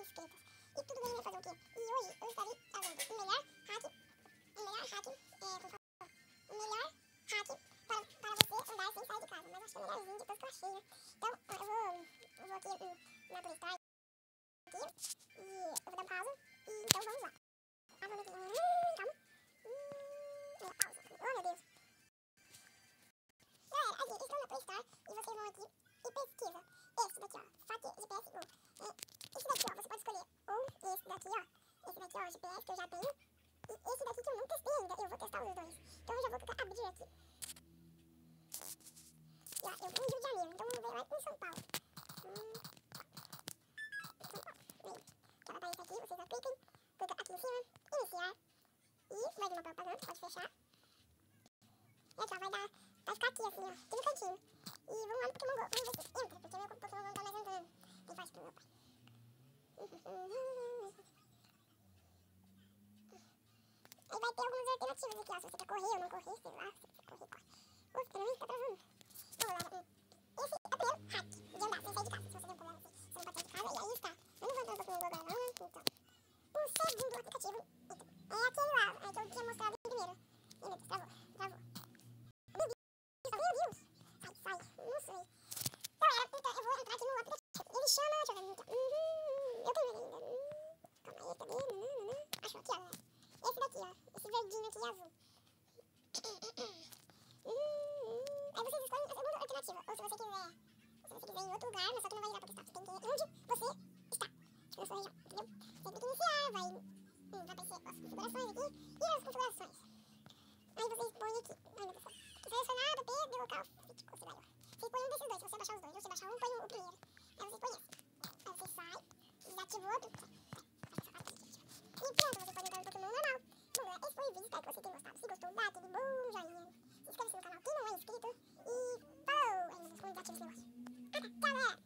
inscritos. E tudo bem, né? Fazer o quê? E hoje eu estarei trazendo o melhor hack, o melhor hack para você andar sem sair de casa. Mas acho que é o melhorzinho de todos que eu achei, né? Então, eu vou aqui na Play Store aqui, e eu vou dar um pausa, e então vamos lá. Ah, vamos aqui, calma. Pausa. Oh, meu Deus. Galera, aqui, estou na Play Store, e vocês vão aqui e pesquisa esse daqui, ó, Fake GPS Go. Esse daqui, ó, você pode escolher ou esse daqui, ó, GPS que eu já tenho, e esse daqui que eu não testei ainda, eu vou testar os dois. Então eu já vou clicar abrir aqui. E ó, eu vou no Rio de Janeiro, então vamos ver lá em São Paulo. São Paulo, vem. Que ela aparece aqui, vocês já cliquem, clica aqui em cima, iniciar, e vai vir uma propaganda, pode fechar. E aqui, ó, vai ficar aqui assim, ó, aqui no cantinho. E vamos lá no Pokémon Go, vamos ver se entra, porque meu Pokémon não tá mais andando. Quem faz pro meu pai? Aí vai ter algumas alternativas aqui, ó, se você quer correr ou não correr, sei lá, se você correr, corre. Ufa, não tá travando. Vamos lá, esse é o primeiro hack de andar sem sair de casa. Se você tem um problema assim, você não pode sair de casa, e aí está. Eu não vou entrar no Pokémon Go agora não, então. O segundo aplicativo é aquele lá, é que eu tinha mostrado primeiro. Ih, meu Deus, travou. Meu Deus, sai, não sei. Então eu vou entrar aqui no aplicativo. Ele chama, deixa eu ver aqui. Eu tenho ele ainda. Calma aí, cadê? Achou aqui, ó. Esse daqui, ó. Esse verdinho aqui azul. Aí vocês escolhem a segunda alternativa. Ou se você quiser ir em outro lugar, mas só que não vai ligar pra questão. Você tem que ir onde você está. Tipo, na sua região, entendeu? Você clica em iniciar, vai aparecer as configurações aqui. E as configurações. Aí vocês põem aqui. Ai, meu Deus do céu. Selecionado, P, de local, físico, sei lá. Vocês põem um desses dois, se você baixar os dois. Ou se baixar um, põe o primeiro. Aí vocês põem esse. Aí você sai e ativa o outro. E pronto, você pode entrar no Pokémon normal. Bom, galera, esse foi o vídeo, espero que você tenha gostado. Se gostou, dá aquele bom joinha. Se inscreve no canal quem não é inscrito. E falou! Ai, meu Deus, como desativa esse negócio. Ah, tá, tchau, galera!